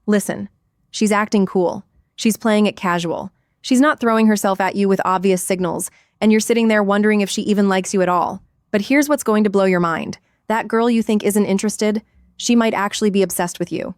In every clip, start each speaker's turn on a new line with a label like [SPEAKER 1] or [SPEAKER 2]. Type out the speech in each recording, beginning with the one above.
[SPEAKER 1] Listen, she's acting cool. She's playing it casual. She's not throwing herself at you with obvious signals, and you're sitting there wondering if she even likes you at all. But here's what's going to blow your mind. That girl you think isn't interested, she might actually be obsessed with you.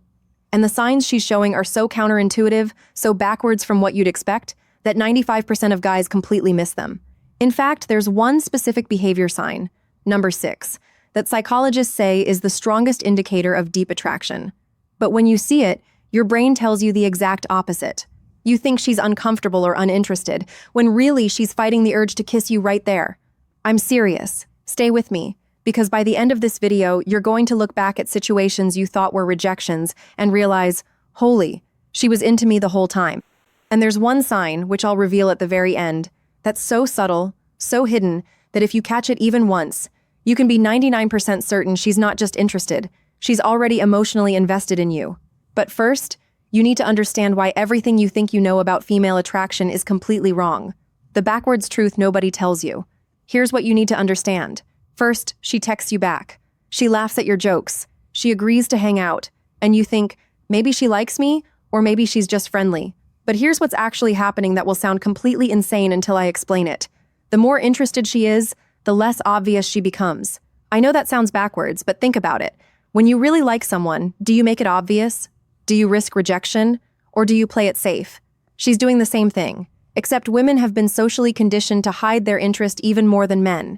[SPEAKER 1] And the signs she's showing are so counterintuitive, so backwards from what you'd expect, that 95% of guys completely miss them. In fact, there's one specific behavior sign, number 6, that psychologists say is the strongest indicator of deep attraction. But when you see it, your brain tells you the exact opposite. You think she's uncomfortable or uninterested, when really she's fighting the urge to kiss you right there. I'm serious. Stay with me, because by the end of this video, you're going to look back at situations you thought were rejections and realize, holy, she was into me the whole time. And there's one sign, which I'll reveal at the very end, that's so subtle, so hidden, that if you catch it even once, you can be 99% certain she's not just interested, she's already emotionally invested in you. But first, you need to understand why everything you think you know about female attraction is completely wrong. The backwards truth nobody tells you. Here's what you need to understand. First, she texts you back. She laughs at your jokes. She agrees to hang out. And you think, maybe she likes me, or maybe she's just friendly. But here's what's actually happening that will sound completely insane until I explain it. The more interested she is, the less obvious she becomes. I know that sounds backwards, but think about it. When you really like someone, do you make it obvious? Do you risk rejection? Or do you play it safe? She's doing the same thing, except women have been socially conditioned to hide their interest even more than men.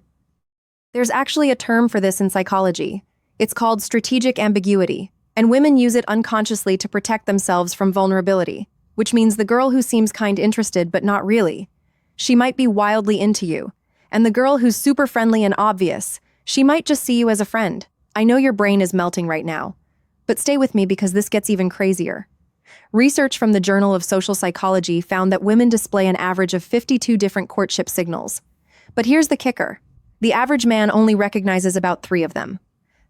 [SPEAKER 1] There's actually a term for this in psychology. It's called strategic ambiguity, and women use it unconsciously to protect themselves from vulnerability, which means the girl who seems kind interested but not really, she might be wildly into you, and the girl who's super friendly and obvious, she might just see you as a friend. I know your brain is melting right now, but stay with me because this gets even crazier. Research from the Journal of Social Psychology found that women display an average of 52 different courtship signals. But here's the kicker. The average man only recognizes about 3 of them.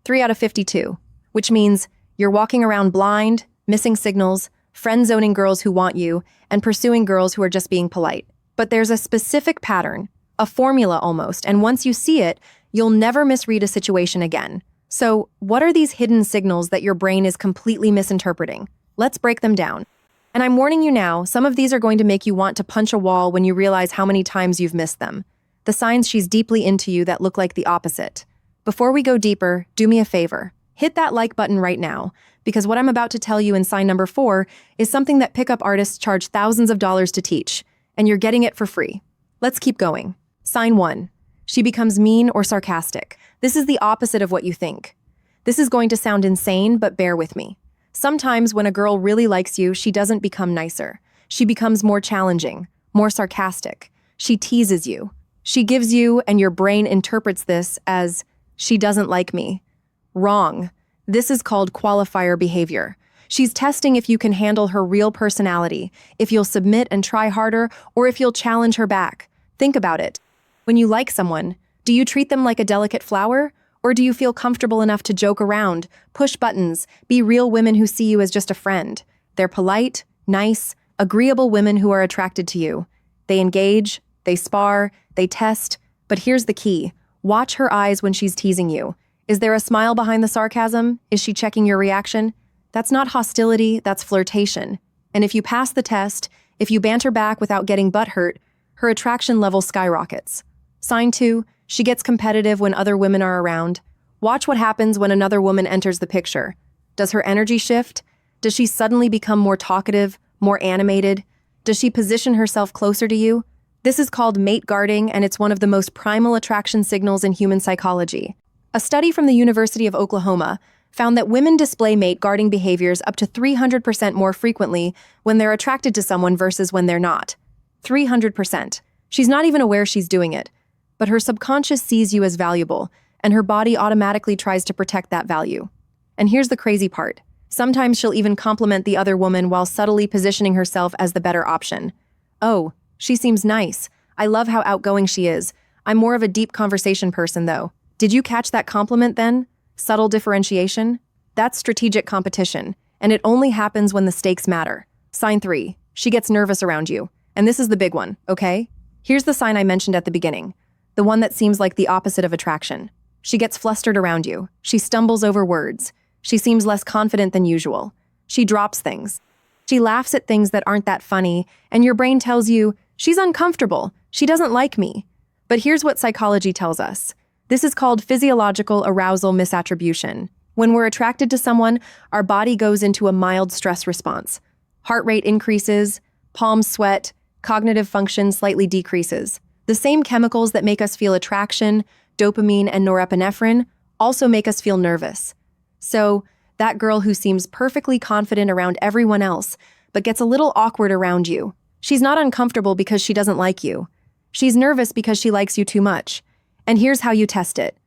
[SPEAKER 1] 3 out of 52, which means you're walking around blind, missing signals, friend-zoning girls who want you, and pursuing girls who are just being polite. But there's a specific pattern, a formula almost, and once you see it, you'll never misread a situation again. So, what are these hidden signals that your brain is completely misinterpreting? Let's break them down. And I'm warning you now, some of these are going to make you want to punch a wall when you realize how many times you've missed them. The signs she's deeply into you that look like the opposite. Before we go deeper, do me a favor. Hit that like button right now, because what I'm about to tell you in sign number 4 is something that pickup artists charge thousands of dollars to teach, and you're getting it for free. Let's keep going. Sign 1. She becomes mean or sarcastic. This is the opposite of what you think. This is going to sound insane, but bear with me. Sometimes when a girl really likes you, she doesn't become nicer. She becomes more challenging, more sarcastic. She teases you. She gives you, and your brain interprets this as, she doesn't like me. Wrong. This is called qualifier behavior. She's testing if you can handle her real personality, if you'll submit and try harder, or if you'll challenge her back. Think about it. When you like someone, do you treat them like a delicate flower? Or do you feel comfortable enough to joke around, push buttons, be real women who see you as just a friend? They're polite, nice, agreeable women who are attracted to you. They engage, they spar, they test, but here's the key. Watch her eyes when she's teasing you. Is there a smile behind the sarcasm? Is she checking your reaction? That's not hostility, that's flirtation. And if you pass the test, if you banter back without getting butt hurt, her attraction level skyrockets. Sign 2, she gets competitive when other women are around. Watch what happens when another woman enters the picture. Does her energy shift? Does she suddenly become more talkative, more animated? Does she position herself closer to you? This is called mate guarding, and it's one of the most primal attraction signals in human psychology. A study from the University of Oklahoma found that women display mate guarding behaviors up to 300% more frequently when they're attracted to someone versus when they're not. 300%. She's not even aware she's doing it, but her subconscious sees you as valuable, and her body automatically tries to protect that value. And here's the crazy part. Sometimes she'll even compliment the other woman while subtly positioning herself as the better option. Oh, she seems nice. I love how outgoing she is. I'm more of a deep conversation person, though. Did you catch that compliment then? Subtle differentiation? That's strategic competition, and it only happens when the stakes matter. Sign 3. She gets nervous around you. And this is the big one, okay? Here's the sign I mentioned at the beginning. The one that seems like the opposite of attraction. She gets flustered around you. She stumbles over words. She seems less confident than usual. She drops things. She laughs at things that aren't that funny, and your brain tells you, she's uncomfortable, she doesn't like me. But here's what psychology tells us. This is called physiological arousal misattribution. When we're attracted to someone, our body goes into a mild stress response. Heart rate increases, palms sweat, cognitive function slightly decreases. The same chemicals that make us feel attraction, dopamine and norepinephrine, also make us feel nervous. So, that girl who seems perfectly confident around everyone else, but gets a little awkward around you, she's not uncomfortable because she doesn't like you. She's nervous because she likes you too much. And here's how you test it.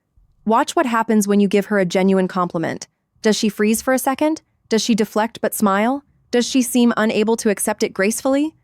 [SPEAKER 1] Watch what happens when you give her a genuine compliment. Does she freeze for a second? Does she deflect but smile? Does she seem unable to accept it gracefully?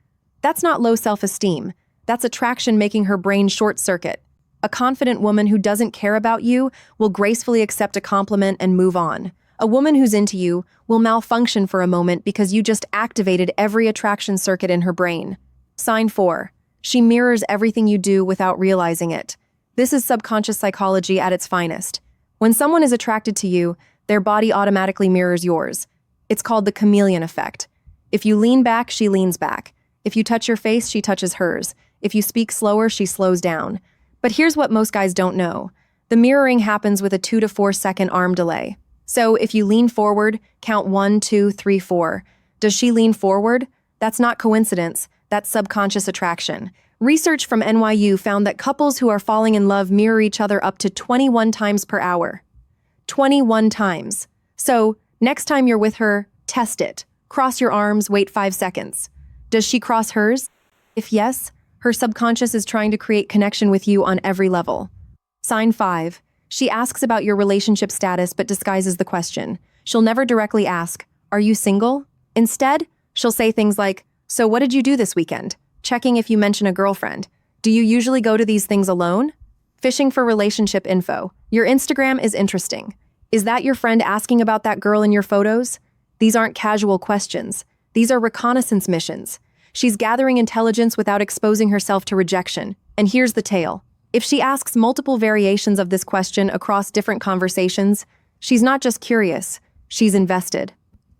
[SPEAKER 1] That's not low self-esteem. That's attraction making her brain short-circuit. A confident woman who doesn't care about you will gracefully accept a compliment and move on. A woman who's into you will malfunction for a moment because you just activated every attraction circuit in her brain. Sign 4. She mirrors everything you do without realizing it. This is subconscious psychology at its finest. When someone is attracted to you, their body automatically mirrors yours. It's called the chameleon effect. If you lean back, she leans back. If you touch your face, she touches hers. If you speak slower, she slows down. But here's what most guys don't know. The mirroring happens with a 2 to 4 second arm delay. So if you lean forward, count 1, 2, 3, 4. Does she lean forward? That's not coincidence. That's subconscious attraction. Research from NYU found that couples who are falling in love mirror each other up to 21 times per hour. 21 times. So, next time you're with her, test it. Cross your arms, wait 5 seconds. Does she cross hers? If yes, her subconscious is trying to create connection with you on every level. Sign 5. She asks about your relationship status but disguises the question. She'll never directly ask, "Are you single?" Instead, she'll say things like, "So what did you do this weekend?" Checking if you mention a girlfriend. Do you usually go to these things alone? Fishing for relationship info. Your Instagram is interesting. Is that your friend asking about that girl in your photos? These aren't casual questions. These are reconnaissance missions. She's gathering intelligence without exposing herself to rejection. And here's the tale. If she asks multiple variations of this question across different conversations, she's not just curious, she's invested.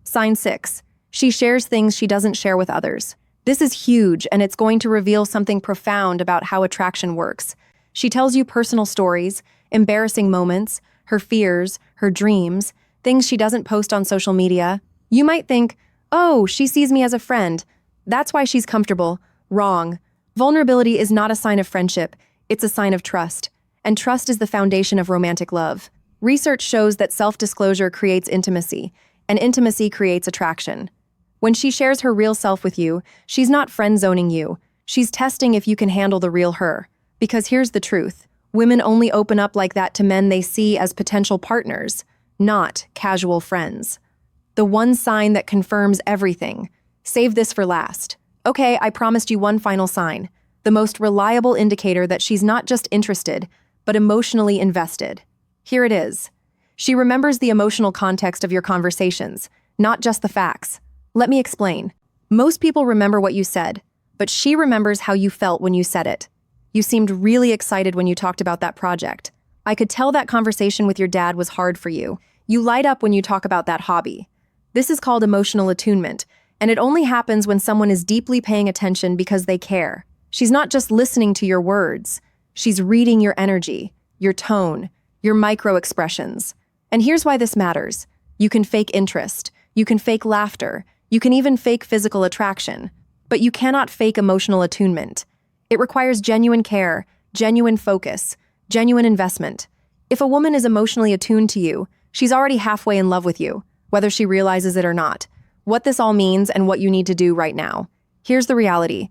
[SPEAKER 1] Sign 6. She shares things she doesn't share with others. This is huge, and it's going to reveal something profound about how attraction works. She tells you personal stories, embarrassing moments, her fears, her dreams, things she doesn't post on social media. You might think, "Oh, she sees me as a friend. That's why she's comfortable." Wrong. Vulnerability is not a sign of friendship. It's a sign of trust. And trust is the foundation of romantic love. Research shows that self-disclosure creates intimacy, and intimacy creates attraction. When she shares her real self with you, she's not friend-zoning you. She's testing if you can handle the real her. Because here's the truth. Women only open up like that to men they see as potential partners, not casual friends. The one sign that confirms everything. Save this for last. Okay, I promised you one final sign. The most reliable indicator that she's not just interested, but emotionally invested. Here it is. She remembers the emotional context of your conversations, not just the facts. Let me explain. Most people remember what you said, but she remembers how you felt when you said it. You seemed really excited when you talked about that project. I could tell that conversation with your dad was hard for you. You light up when you talk about that hobby. This is called emotional attunement, and it only happens when someone is deeply paying attention because they care. She's not just listening to your words. She's reading your energy, your tone, your micro-expressions. And here's why this matters. You can fake interest. You can fake laughter. You can even fake physical attraction. But you cannot fake emotional attunement. It requires genuine care, genuine focus, genuine investment. If a woman is emotionally attuned to you, she's already halfway in love with you, whether she realizes it or not. What this all means and what you need to do right now. Here's the reality.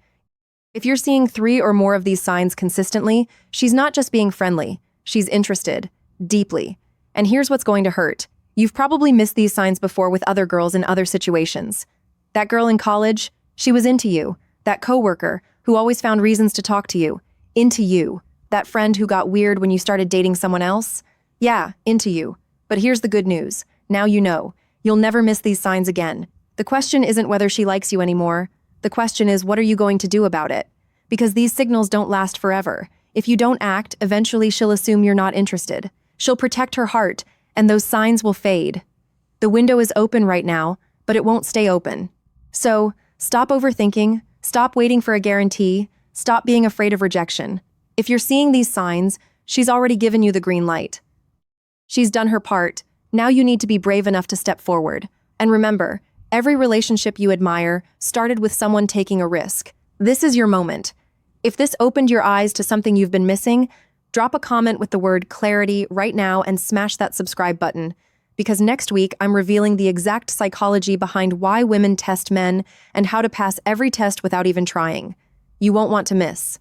[SPEAKER 1] If you're seeing 3 or more of these signs consistently, she's not just being friendly, she's interested, deeply. And here's what's going to hurt. You've probably missed these signs before with other girls in other situations. That girl in college, she was into you. That coworker who always found reasons to talk to you, into you. That friend who got weird when you started dating someone else, yeah, into you. But here's the good news. Now you know. You'll never miss these signs again. The question isn't whether she likes you anymore. The question is, what are you going to do about it? Because these signals don't last forever. If you don't act, eventually she'll assume you're not interested. She'll protect her heart, and those signs will fade. The window is open right now. but it won't stay open. So, stop overthinking, stop waiting for a guarantee, stop being afraid of rejection. If you're seeing these signs, she's already given you the green light. She's done her part. Now you need to be brave enough to step forward. And remember, every relationship you admire started with someone taking a risk. This is your moment. If this opened your eyes to something you've been missing, drop a comment with the word clarity right now and smash that subscribe button. Because next week, I'm revealing the exact psychology behind why women test men and how to pass every test without even trying. You won't want to miss.